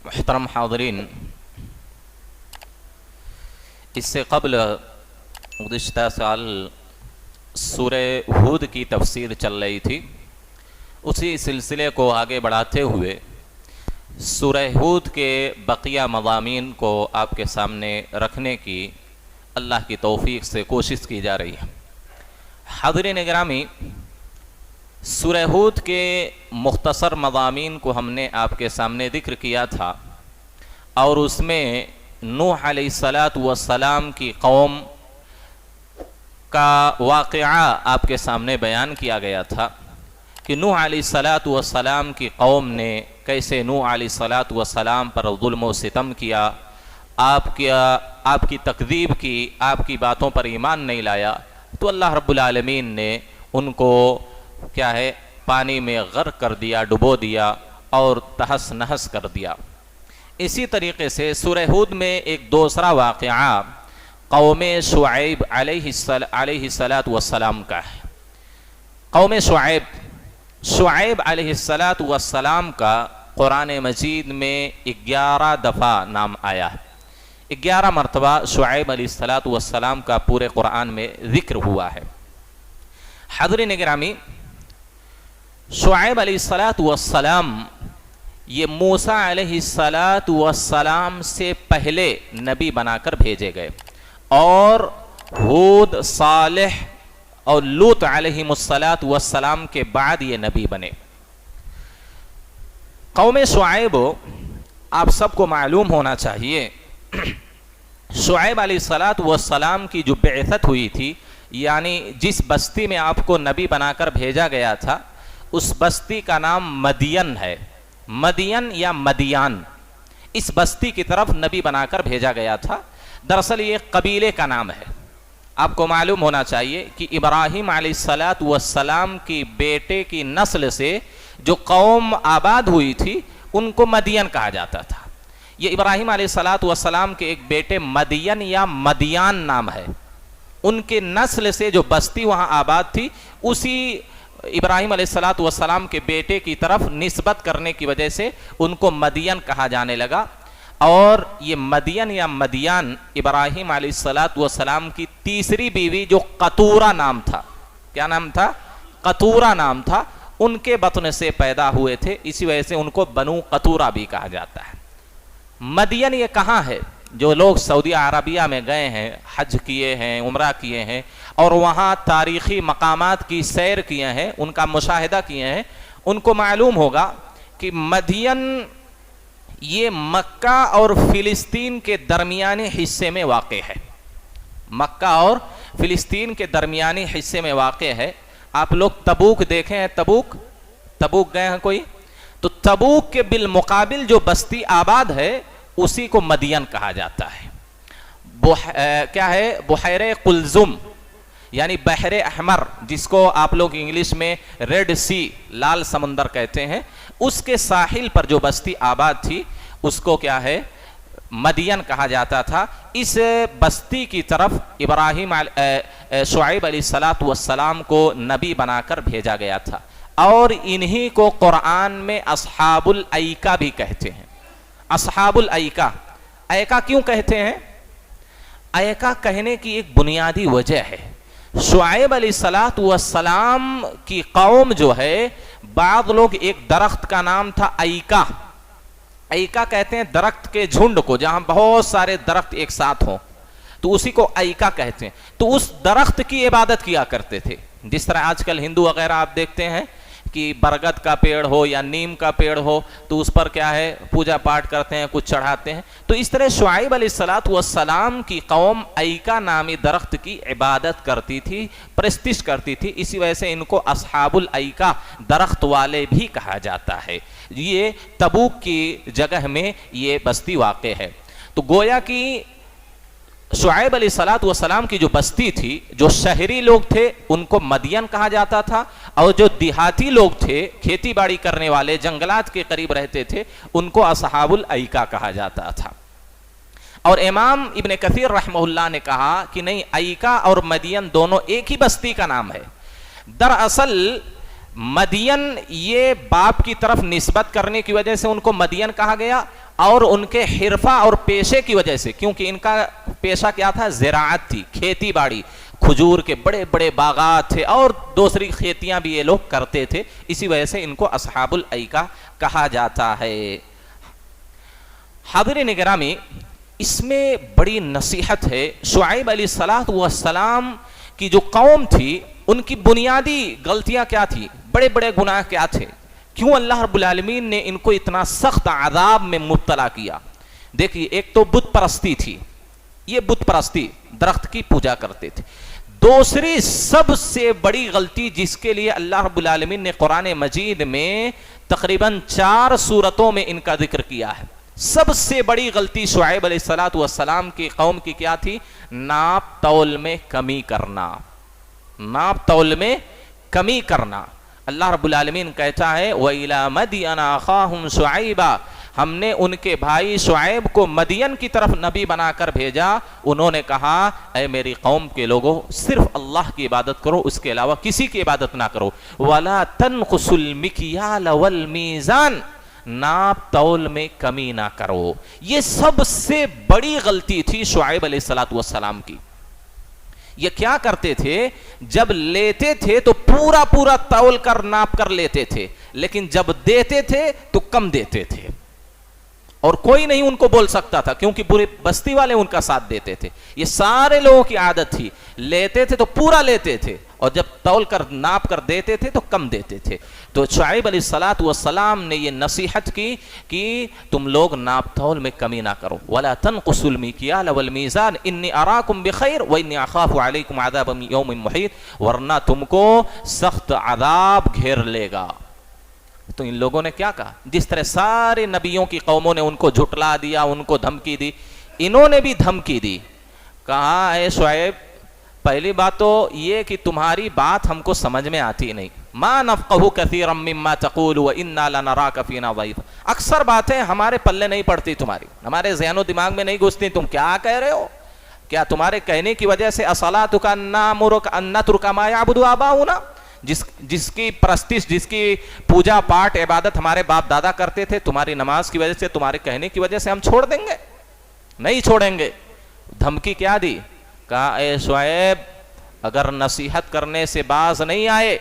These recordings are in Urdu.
محترم حاضرین، اس سے قبل گزشتہ سال سورہ ہود کی تفسیر چل رہی تھی۔ اسی سلسلے کو آگے بڑھاتے ہوئے سورہ ہود کے بقیہ مضامین کو آپ کے سامنے رکھنے کی اللہ کی توفیق سے کوشش کی جا رہی ہے۔ حاضرین گرامی، سورہ ہود کے مختصر مضامین کو ہم نے آپ کے سامنے ذکر کیا تھا، اور اس میں نوح علیہ السلام کی قوم کا واقعہ آپ کے سامنے بیان کیا گیا تھا کہ نوح علیہ السلام کی قوم نے کیسے نوح علیہ السلام پر ظلم و ستم کیا، آپ کی تکذیب کی، آپ کی باتوں پر ایمان نہیں لایا، تو اللہ رب العالمین نے ان کو پانی میں غرق کر دیا، ڈبو دیا اور تہس نہس کر دیا۔ اسی طریقے سے سورہ ہود میں ایک دوسرا واقعہ قوم شعیب علیہ السلام کا ہے۔ قوم شعیب علیہ السلام کا قرآن مجید میں 11 دفعہ نام آیا ہے۔ 11 مرتبہ شعیب علیہ السلام کا پورے قرآن میں ذکر ہوا ہے۔ حاضرین گرامی، شعیب علیہ السلام یہ موسیٰ علیہ السلام سے پہلے نبی بنا کر بھیجے گئے، اور ہود، صالح اور لوط علیہ السلام کے بعد یہ نبی بنے۔ قوم شعیب، آپ سب کو معلوم ہونا چاہیے، شعیب علیہ السلام کی جو بعثت ہوئی تھی، یعنی جس بستی میں آپ کو نبی بنا کر بھیجا گیا تھا، اس بستی کا نام مدین ہے۔ مدین یا مدیان، اس بستی کی طرف نبی بنا کر بھیجا گیا تھا۔ دراصل یہ قبیلے کا نام ہے۔ آپ کو معلوم ہونا چاہیے کہ ابراہیم علیہ السلام کی بیٹے کی نسل سے جو قوم آباد ہوئی تھی ان کو مدین کہا جاتا تھا۔ یہ ابراہیم علیہ السلام کے ایک بیٹے مدین یا مدیان نام ہے، ان کے نسل سے جو بستی وہاں آباد تھی، اسی ابراہیم علیہ السلام کے بیٹے کی طرف نسبت کرنے کی وجہ سے ان کو مدین کہا جانے لگا۔ اور یہ مدین یا مدیان ابراہیم علیہ السلام کی تیسری بیوی جو قطورہ نام تھا، کیا نام تھا؟ قطورہ نام تھا، ان کے بطن سے پیدا ہوئے تھے، اسی وجہ سے ان کو بنو قطورہ بھی کہا جاتا ہے۔ مدین یہ کہاں ہے؟ جو لوگ سعودی عربیہ میں گئے ہیں، حج کیے ہیں، عمرہ کیے ہیں، اور وہاں تاریخی مقامات کی سیر کیے ہیں، ان کا مشاہدہ کیے ہیں، ان کو معلوم ہوگا کہ مدین یہ مکہ اور فلسطین کے درمیانی حصے میں واقع ہے۔ مکہ اور فلسطین کے درمیانی حصے میں واقع ہے۔ آپ لوگ تبوک دیکھیں ہیں، تبوک گئے ہیں کوئی؟ تو تبوک کے بالمقابل جو بستی آباد ہے اسی کو مدین کہا جاتا ہے۔ کیا ہے؟ بحیرہ قلزم، یعنی بحر احمر، جس کو آپ لوگ انگلش میں ریڈ سی، لال سمندر کہتے ہیں، اس کے ساحل پر جو بستی آباد تھی اس کو کیا ہے؟ مدین کہا جاتا تھا۔ اس بستی کی طرف شعیب علیہ السلام کو نبی بنا کر بھیجا گیا تھا، اور انہی کو قرآن میں اصحاب الایکہ بھی کہتے ہیں۔ اصحاب الایکہ، ایکہ کیوں کہتے ہیں؟ ایکہ کہنے کی ایک بنیادی وجہ ہے۔ شعیب علیہ السلام کی قوم جو ہے، بعض لوگ، ایک درخت کا نام تھا ایکہ۔ ایکہ کہتے ہیں درخت کے جھنڈ کو، جہاں بہت سارے درخت ایک ساتھ ہوں، تو اسی کو ایکہ کہتے ہیں۔ تو اس درخت کی عبادت کیا کرتے تھے، جس طرح آج کل ہندو وغیرہ آپ دیکھتے ہیں کہ برگد کا پیڑ ہو یا نیم کا پیڑ ہو تو اس پر کیا ہے؟ پوجا پاٹ کرتے ہیں، کچھ چڑھاتے ہیں۔ تو اس طرح شعیب علیہ السلام کی قوم ایکہ نامی درخت کی عبادت کرتی تھی، پرستش کرتی تھی، اسی وجہ سے ان کو اصحاب الایکہ، درخت والے بھی کہا جاتا ہے۔ یہ تبوک کی جگہ میں یہ بستی واقع ہے۔ تو گویا کہ شعیب علیہ السلام کی جو بستی تھی، جو شہری لوگ تھے ان کو مدین کہا جاتا تھا، اور جو دیہاتی لوگ تھے، کھیتی باڑی کرنے والے، جنگلات کے قریب رہتے تھے، ان کو اصحاب الایکہ کہا جاتا تھا۔ اور امام ابن کثیر رحمہ اللہ نے کہا کہ نہیں، ایکہ اور مدین دونوں ایک ہی بستی کا نام ہے۔ دراصل مدین یہ باپ کی طرف نسبت کرنے کی وجہ سے ان کو مدین کہا گیا، اور ان کے حرفہ اور پیشے کی وجہ سے، کیونکہ ان کا پیشہ کیا تھا؟ زراعت تھی، کھیتی باڑی، کھجور کے بڑے بڑے باغات تھے اور دوسری کھیتیاں بھی یہ لوگ کرتے تھے، اسی وجہ سے ان کو اصحاب الایکہ کہا جاتا ہے۔ حاضرین گرامی، اس میں بڑی نصیحت ہے۔ شعیب علیہ السلام کی جو قوم تھی، ان کی بنیادی غلطیاں کیا تھی؟ بڑے بڑے گناہ کیا تھے؟ کیوں اللہ رب العالمین نے ان کو اتنا سخت عذاب میں مبتلا کیا؟ دیکھیے، ایک تو بت پرستی تھی، یہ بت پرستی، درخت کی پوجا کرتے تھے۔ دوسری سب سے بڑی غلطی جس کے لیے اللہ رب العالمین نے قرآن مجید میں تقریباً 4 سورتوں میں ان کا ذکر کیا ہے، سب سے بڑی غلطی شعیب علیہ السلام کی قوم کی کیا تھی؟ ناپ تول میں کمی کرنا، ناپ تول میں کمی کرنا۔ اللہ رب العالمین کہتا ہے وَإِلَى مَدْيَنَ أَخَاهُمْ شُعَيْبًا، ہم نے ان کے بھائی شعیب کو مدین کی طرف نبی بنا کر بھیجا۔ انہوں نے کہا اے میری قوم کے لوگوں، صرف اللہ کی عبادت کرو، اس کے علاوہ کسی کی عبادت نہ کرو۔ وَلَا تَنْقُصُوا الْمِكْيَالَ وَالْمِيزَانَ، ناپ تول میں کمی نہ کرو۔ یہ سب سے بڑی غلطی تھی شعیب علیہ السلام کی۔ یہ کیا کرتے تھے؟ جب لیتے تھے تو پورا پورا تول کر ناپ کر لیتے تھے، لیکن جب دیتے تھے تو کم دیتے تھے، اور کوئی نہیں ان کو بول سکتا تھا کیونکہ پورے بستی والے ان کا ساتھ دیتے تھے۔ یہ سارے لوگوں کی عادت تھی، لیتے تھے تو پورا لیتے تھے، اور جب تول کر ناپ کر دیتے تھے تو کم دیتے تھے۔ تو شعیب علیہ السلام نے یہ نصیحت کی کہ تم لوگ ناپ تول میں کمی نہ کرو۔ وَلَا تَنْقُصُوا الْمِكْيَالَ وَالْمِيزَانَ إِنِّي أَرَاكُمْ بِخَيْرٍ وَإِنِّي أَخَافُ عَلَيْكُمْ عَذَابَ يَوْمٍ مُحِيطٍ، ورنہ تم کو سخت عذاب گھیر لے گا۔ تو ان لوگوں نے کیا کہا؟ جس طرح سارے نبیوں کی قوموں نے ان کو جھٹلا دیا، ان کو دھمکی دی، انہوں نے بھی دھمکی دی۔ کہا اے شعیب، پہلی بات تو یہ کہ تمہاری بات ہم کو سمجھ میں آتی نہیں، ما نفقہ کثیرا مما تقول وانا لنراک فینا ضعیفا، اکثر باتیں ہمارے پلے نہیں پڑتی، تمہاری ہمارے ذہن و دماغ میں نہیں گھستی، تم کیا کہہ رہے ہو؟ کیا تمہارے کہنے کی وجہ سے اصلاتک نامرک ان نترک ما یعبد آباؤنا، جس کی پرستش، جس کی پوجا پاٹ عبادت ہمارے باپ دادا کرتے تھے، تمہاری نماز کی وجہ سے، تمہارے کہنے کی وجہ سے ہم چھوڑ دیں گے؟ نہیں چھوڑیں گے۔ دھمکی کیا دی؟ کہا اے شعیب، اگر نصیحت کرنے سے باز نہیں آئے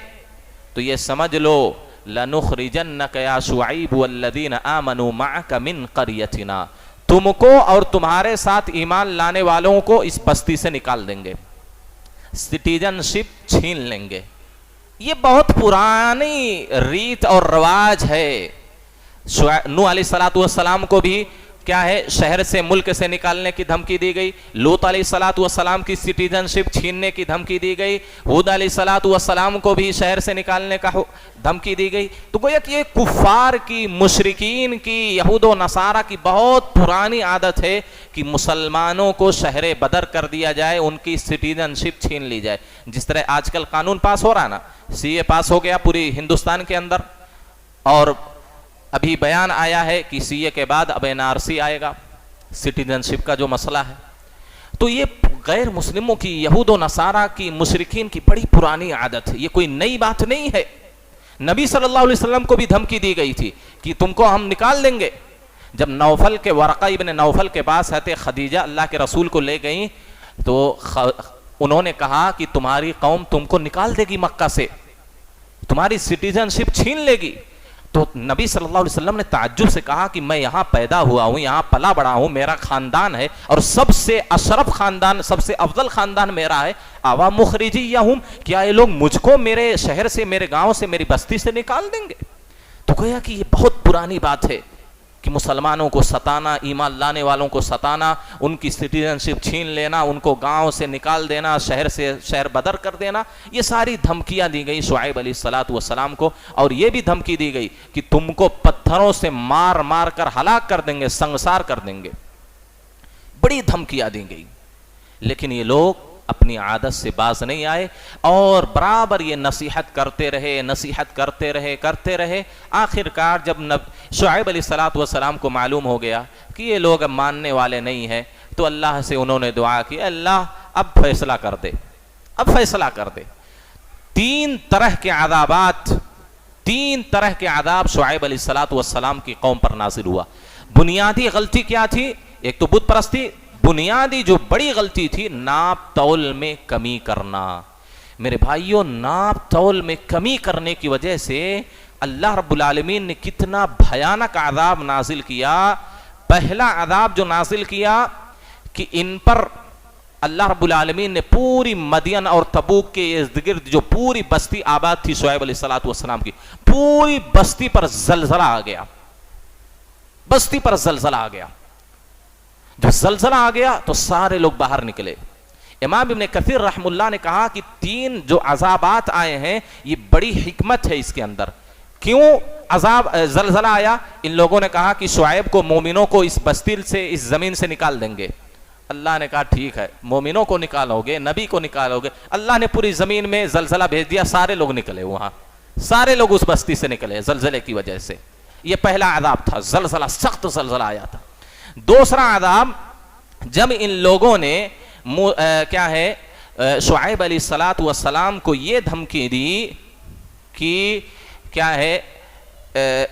تو یہ سمجھ لو لَنُخْرِجَنَّكَ يَا شُعَيْبُ وَالَّذِينَ آمَنُوا مَعَكَ مِنْ قَرْيَتِنَا، تم کو اور تمہارے ساتھ ایمان لانے والوں کو اس بستی سے نکال دیں گے، سٹیزن شپ چھین لیں گے۔ یہ بہت پرانی ریت اور رواج ہے۔ نوح علیہ السلام کو بھی کیا ہے؟ شہر سے، ملک سے نکالنے کی دھمکی دی گئی۔ لوط علیہ السلام کی سٹیزن شپ چھیننے کی دھمکی دی گئی۔ ہود علیہ السلام کو بھی شہر سے نکالنے کا دھمکی دی گئی۔ تو گویا کہ یہ کفار کی، مشرکین کی، یہود و نصارہ کی بہت پرانی عادت ہے کہ مسلمانوں کو شہر بدر کر دیا جائے، ان کی سٹیزن شپ چھین لی جائے۔ جس طرح آج کل قانون پاس ہو رہا نا، سی اے پاس ہو گیا پوری ہندوستان کے اندر، اور ابھی بیان آیا ہے کہ سی اے کے بعد اب این آر سی آئے گا، سٹیزن شپ کا جو مسئلہ ہے۔ تو یہ غیر مسلموں کی، یہود و نصارہ کی، مشرکین کی بڑی پرانی عادت ہے، یہ کوئی نئی بات نہیں ہے۔ نبی صلی اللہ علیہ وسلم کو بھی دھمکی دی گئی تھی کہ تم کو ہم نکال دیں گے۔ جب نوفل کے، ورقہ ابن نوفل کے پاس حضرت خدیجہ اللہ کے رسول کو لے گئیں تو انہوں نے کہا کہ تمہاری قوم تم کو نکال دے گی مکہ سے، تمہاری سٹیزن شپ چھین لے گی۔ تو نبی صلی اللہ علیہ وسلم نے تعجب سے کہا کہ میں یہاں پیدا ہوا ہوں، یہاں پلا بڑا ہوں، میرا خاندان ہے، اور سب سے اشرف خاندان، سب سے افضل خاندان میرا ہے، آوا مخرجیہم، کیا یہ لوگ مجھ کو میرے شہر سے، میرے گاؤں سے، میری بستی سے نکال دیں گے؟ تو گویا کہ یہ بہت پرانی بات ہے کہ مسلمانوں کو ستانا، ایمان لانے والوں کو ستانا، ان کی سٹیزن شپ چھین لینا، ان کو گاؤں سے نکال دینا، شہر سے شہر بدر کر دینا، یہ ساری دھمکیاں دی گئی شعیب علیہ السلام کو۔ اور یہ بھی دھمکی دی گئی کہ تم کو پتھروں سے مار مار کر ہلاک کر دیں گے، سنگسار کر دیں گے، بڑی دھمکیاں دی گئی۔ لیکن یہ لوگ اپنی عادت سے باز نہیں آئے اور برابر یہ نصیحت کرتے رہے۔ آخر کار جب شعیب علیہ السلام کو معلوم ہو گیا کہ یہ لوگ اب ماننے والے نہیں ہیں، تو اللہ سے انہوں نے دعا کی، اللہ اب فیصلہ کر دے، اب فیصلہ کر دے۔ 3 طرح کے عذاب شعیب علیہ السلام کی قوم پر نازل ہوا۔ بنیادی غلطی کیا تھی؟ ایک تو بت پرستی، بنیادی جو بڑی غلطی تھی ناپ تول میں کمی کرنا۔ میرے بھائیوں، ناپ تول میں کمی کرنے کی وجہ سے اللہ رب العالمین نے کتنا بھیانک عذاب نازل کیا۔ پہلا عذاب جو نازل کیا کہ ان پر اللہ رب العالمین نے پوری مدین اور تبوک کے ارد گرد جو پوری بستی آباد تھی شعیب علیہ السلام کی، پوری بستی پر زلزلہ آ گیا، بستی پر زلزلہ آ گیا۔ جب زلزلہ آ گیا تو سارے لوگ باہر نکلے۔ امام ابن کثیر رحم اللہ نے کہا کہ 3 جو عذابات آئے ہیں یہ بڑی حکمت ہے اس کے اندر۔ کیوں عذاب زلزلہ آیا؟ ان لوگوں نے کہا کہ شعیب کو، مومنوں کو اس بستی سے، اس زمین سے نکال دیں گے۔ اللہ نے کہا ٹھیک ہے، مومنوں کو نکالو گے، نبی کو نکالو گے۔ اللہ نے پوری زمین میں زلزلہ بھیج دیا، سارے لوگ نکلے، وہاں سارے لوگ اس بستی سے نکلے زلزلے کی وجہ سے۔ یہ پہلا عذاب تھا، زلزلہ، سخت زلزلہ آیا تھا۔ دوسرا عذاب، جب ان لوگوں نے شعیب علیہ السلام کو یہ دھمکی دی کہ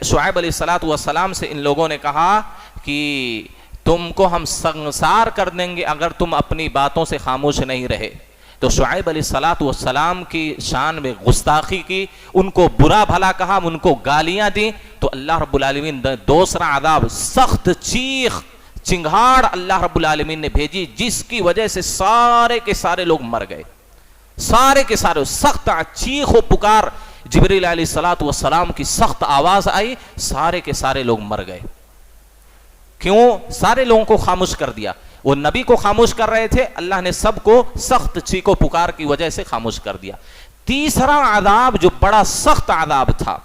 شعیب علیہ السلام سے ان لوگوں نے کہا کہ تم کو ہم سنسار کر دیں گے اگر تم اپنی باتوں سے خاموش نہیں رہے۔ تو شعیب علیہ السلام کی شان میں گستاخی کی، ان کو برا بھلا کہا، ان کو گالیاں دی، تو اللہ رب العالمین دوسرا عذاب، سخت چیخ چنگھاڑ اللہ رب العالمین نے بھیجی، جس کی وجہ سے سارے کے سارے لوگ مر گئے، سارے کے سارے، سخت چیخ و پکار، جبریل علیہ السلام کی سخت آواز آئی، سارے کے سارے لوگ مر گئے۔ کیوں؟ سارے لوگوں کو خاموش کر دیا۔ وہ نبی کو خاموش کر رہے تھے، اللہ نے سب کو سخت چیخ و پکار کی وجہ سے خاموش کر دیا۔ تیسرا عذاب جو بڑا سخت عذاب تھا،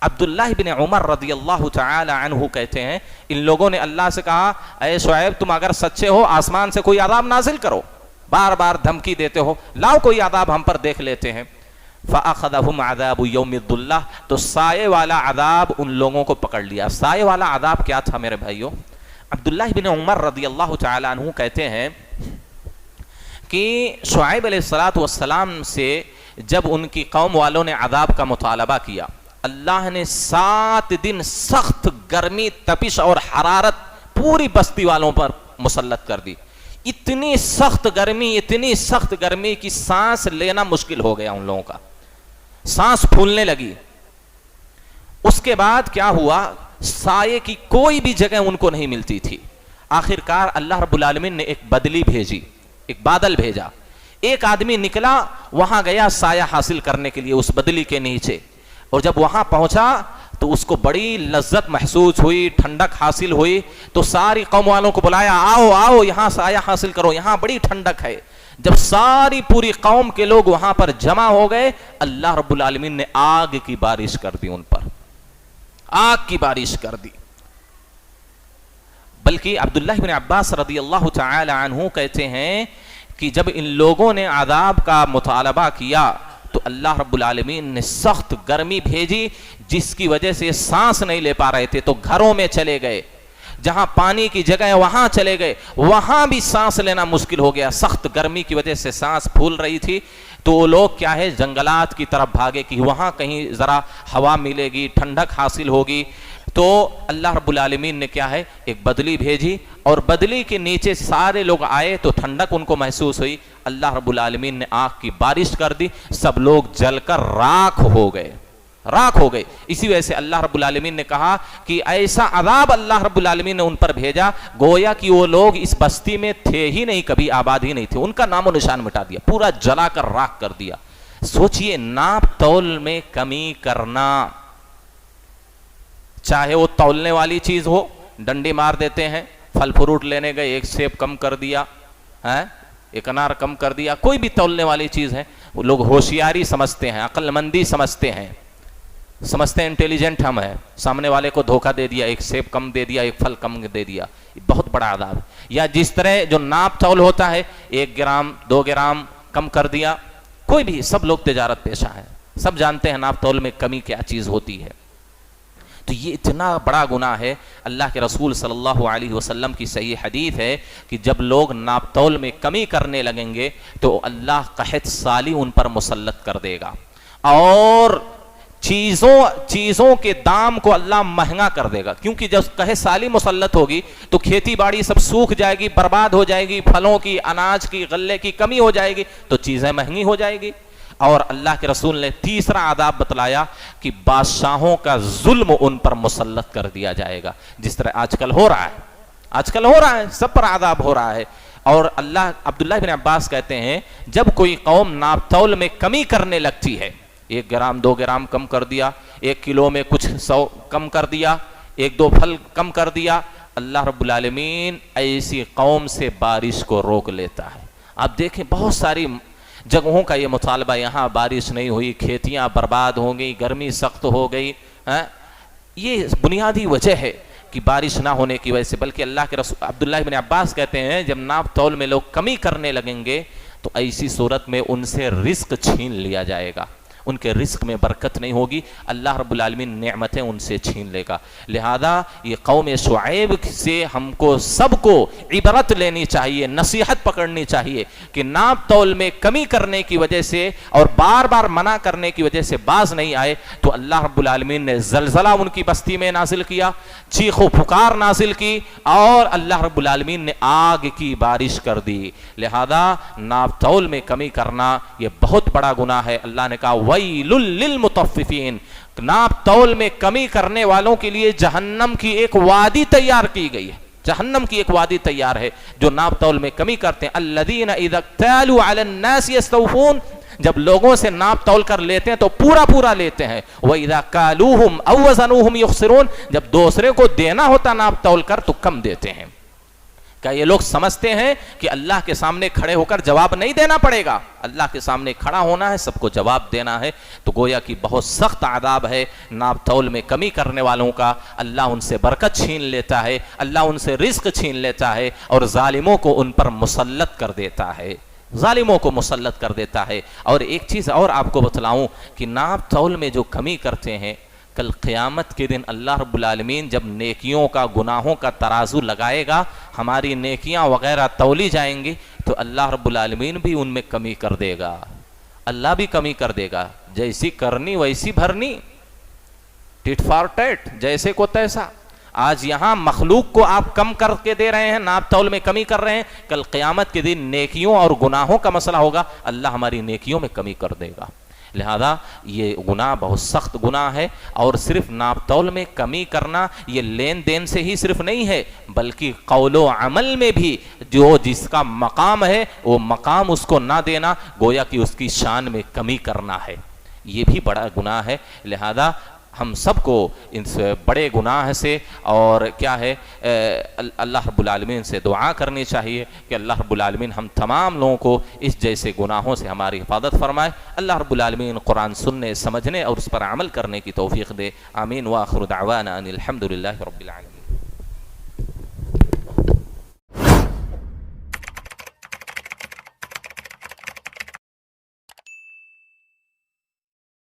عبداللہ بن عمر رضی اللہ تعالی عنہ کہتے ہیں، ان لوگوں نے اللہ سے کہا اے شعیب تم اگر سچے ہو آسمان سے کوئی عذاب نازل کرو، بار بار دھمکی دیتے ہو، لاؤ کوئی عذاب ہم پر دیکھ لیتے ہیں۔ فَأَخَذَهُمْ عَذَابُ يَوْمِ الظُّلَّةِ، تو سائے والا عذاب ان لوگوں کو پکڑ لیا۔ سائے والا عذاب کیا تھا میرے بھائیوں؟ عبداللہ بن عمر رضی اللہ تعالی عنہ کہتے ہیں کہ شعیب علیہ السلام سے جب ان کی قوم والوں نے عذاب کا مطالبہ کیا، اللہ نے 7 دن سخت گرمی، تپش اور حرارت پوری بستی والوں پر مسلط کر دی۔ اتنی سخت گرمی کی سانس لینا مشکل ہو گیا ان لوگوں کا، سانس پھولنے لگی۔ اس کے بعد کیا ہوا؟ سائے کی کوئی بھی جگہ ان کو نہیں ملتی تھی۔ آخر کار اللہ رب العالمین نے ایک بدلی بھیجی، ایک بادل بھیجا، ایک آدمی نکلا، وہاں گیا سایہ حاصل کرنے کے لیے اس بدلی کے نیچے، اور جب وہاں پہنچا تو اس کو بڑی لذت محسوس ہوئی، ٹھنڈک حاصل ہوئی، تو ساری قوم والوں کو بلایا، آؤ آؤ یہاں سایہ حاصل کرو، یہاں بڑی ٹھنڈک ہے۔ جب ساری پوری قوم کے لوگ وہاں پر جمع ہو گئے، اللہ رب العالمین نے آگ کی بارش کر دی، ان پر آگ کی بارش کر دی۔ بلکہ عبداللہ بن عباس رضی اللہ تعالی عنہ کہتے ہیں کہ جب ان لوگوں نے عذاب کا مطالبہ کیا تو اللہ رب العالمین نے سخت گرمی بھیجی، جس کی وجہ سے سانس نہیں لے پا رہے تھے، تو گھروں میں چلے گئے، جہاں پانی کی جگہ ہے وہاں چلے گئے، وہاں بھی سانس لینا مشکل ہو گیا، سخت گرمی کی وجہ سے سانس پھول رہی تھی۔ تو وہ لوگ کیا ہے، جنگلات کی طرف بھاگے کہ وہاں کہیں ذرا ہوا ملے گی، ٹھنڈک حاصل ہوگی۔ تو اللہ رب العالمین نے کیا ہے، ایک بدلی بھیجی، اور بدلی کے نیچے سارے لوگ آئے تو ٹھنڈک ان کو محسوس ہوئی۔ اللہ رب العالمین نے آگ کی بارش کر دی، سب لوگ جل کر راکھ ہو گئے، راکھ ہو گئے۔ اسی وجہ سے اللہ رب العالمین نے کہا کہ ایسا عذاب اللہ رب العالمین نے ان پر بھیجا، گویا کہ وہ لوگ اس بستی میں تھے ہی نہیں، کبھی آباد ہی نہیں تھے، ان کا نام و نشان مٹا دیا، پورا جلا کر راکھ کر دیا۔ سوچئے ناپ تول میں کمی کرنا، چاہے وہ تولنے والی چیز ہو، ڈنڈی مار دیتے ہیں، پھل فروٹ لینے گئے، ایک سیب کم کر دیا، ایک انار کم کر دیا، کوئی بھی تولنے والی چیز ہے، وہ لوگ ہوشیاری سمجھتے ہیں، عقل مندی سمجھتے ہیں انٹیلیجنٹ ہم ہیں، سامنے والے کو دھوکہ دے دیا، ایک سیب کم دے دیا، ایک پھل کم دے دیا، یہ بہت بڑا عذاب ہے۔ یا جس طرح جو ناپ تول ہوتا ہے، 1 گرام 2 گرام کم کر دیا، کوئی بھی، سب لوگ تجارت پیشہ ہے، سب جانتے ہیں ناپ تول میں کمی کیا چیز ہوتی ہے۔ تو یہ اتنا بڑا گناہ ہے۔ اللہ کے رسول صلی اللہ علیہ وسلم کی صحیح حدیث ہے کہ جب لوگ ناپ تول میں کمی کرنے لگیں گے تو اللہ قحط سالی ان پر مسلط کر دے گا، اور چیزوں کے دام کو اللہ مہنگا کر دے گا، کیونکہ جب قحط سالی مسلط ہوگی تو کھیتی باڑی سب سوکھ جائے گی، برباد ہو جائے گی، پھلوں کی، اناج کی، غلے کی کمی ہو جائے گی، تو چیزیں مہنگی ہو جائے گی۔ اور اللہ کے رسول نے تیسرا عذاب بتلایا کہ بادشاہوں کا ظلم ان پر مسلط کر دیا جائے گا، جس طرح آج کل ہو رہا ہے، سب پر عذاب ہو رہا ہے۔ اور عبداللہ بن عباس کہتے ہیں جب کوئی قوم ناپ تول میں کمی کرنے لگتی ہے، 1 گرام 2 گرام کم کر دیا، 1 کلو میں کچھ 100 کم کر دیا، 1-2 پھل کم کر دیا، اللہ رب العالمین ایسی قوم سے بارش کو روک لیتا ہے۔ آپ دیکھیں بہت ساری جگہوں کا یہ مطالبہ، یہاں بارش نہیں ہوئی، کھیتیاں برباد ہو گئی، گرمی سخت ہو گئی، یہ بنیادی وجہ ہے کہ بارش نہ ہونے کی وجہ سے۔ بلکہ اللہ کے رسول عبداللہ بن عباس کہتے ہیں جب ناپ تول میں لوگ کمی کرنے لگیں گے تو ایسی صورت میں ان سے رزق چھین لیا جائے گا، ان کے رزق میں برکت نہیں ہوگی، اللہ رب العالمین نعمتیں ان سے چھین لے گا۔ لہذا یہ قوم شعیب سے ہم کو سب کو عبرت لینی چاہیے، نصیحت پکڑنی چاہیے کہ ناپ تول میں کمی کرنے کی وجہ سے اور بار بار منع کرنے کی وجہ سے باز نہیں آئے تو اللہ رب العالمین نے زلزلہ ان کی بستی میں نازل کیا، چیخ و پکار نازل کی، اور اللہ رب العالمین نے آگ کی بارش کر دی۔ لہذا ناپ تول میں کمی کرنا یہ بہت بڑا گناہ ہے۔ اللہ نے کہا وَيْلٌ لِّلْمُطَفِّفِينَ، ناپ تول میں کمی کرنے والوں کے لیے جہنم کی ایک وادی تیار کی گئی ہے، جہنم کی ایک وادی تیار ہے جو ناپ تول میں کمی کرتے ہیں۔ الَّذِينَ إِذَا اكْتَالُوا عَلَى النَّاسِ يَسْتَوْفُونَ، جب لوگوں سے ناپ تول کر لیتے ہیں تو پورا لیتے ہیں۔ وَإِذَا كَالُوهُمْ أَوْ وَزَنُوهُمْ يُخْسِرُونَ، جب دوسرے کو دینا ہوتا ناپ تول کر تو کم دیتے ہیں۔ کیا یہ لوگ سمجھتے ہیں کہ اللہ کے سامنے کھڑے ہو کر جواب نہیں دینا پڑے گا؟ اللہ کے سامنے کھڑا ہونا ہے، سب کو جواب دینا ہے۔ تو گویا کہ بہت سخت عذاب ہے ناپ تول میں کمی کرنے والوں کا، اللہ ان سے برکت چھین لیتا ہے، اللہ ان سے رزق چھین لیتا ہے، اور ظالموں کو ان پر مسلط کر دیتا ہے، اور ایک چیز اور آپ کو بتلاؤں کہ ناپ تول میں جو کمی کرتے ہیں، کل قیامت کے دن اللہ رب العالمین جب نیکیوں کا گناہوں کا ترازو لگائے گا، ہماری نیکیاں وغیرہ تولی جائیں گی تو اللہ رب العالمین بھی ان میں کمی کر دے گا، اللہ بھی کمی کر دے گا، جیسی کرنی ویسی بھرنی، ٹٹ فار ٹیٹ، جیسے کو تیسا۔ آج یہاں مخلوق کو آپ کم کر کے دے رہے ہیں، ناپ تول میں کمی کر رہے ہیں، کل قیامت کے دن نیکیوں اور گناہوں کا مسئلہ ہوگا، اللہ ہماری نیکیوں میں کمی کر دے گا۔ لہذا یہ گناہ بہت سخت گناہ ہے، اور صرف ناپ تول میں کمی کرنا یہ لین دین سے ہی صرف نہیں ہے، بلکہ قول و عمل میں بھی جو جس کا مقام ہے وہ مقام اس کو نہ دینا، گویا کہ اس کی شان میں کمی کرنا ہے، یہ بھی بڑا گناہ ہے۔ لہذا ہم سب کو ان سے بڑے گناہ سے اور کیا ہے اللہ رب العالمین سے دعا کرنی چاہیے کہ اللہ رب العالمین ہم تمام لوگوں کو اس جیسے گناہوں سے ہماری حفاظت فرمائے۔ اللہ رب العالمین قرآن سننے، سمجھنے اور اس پر عمل کرنے کی توفیق دے۔ آمین۔ وآخر دعوانا ان الحمد للہ رب العالمین۔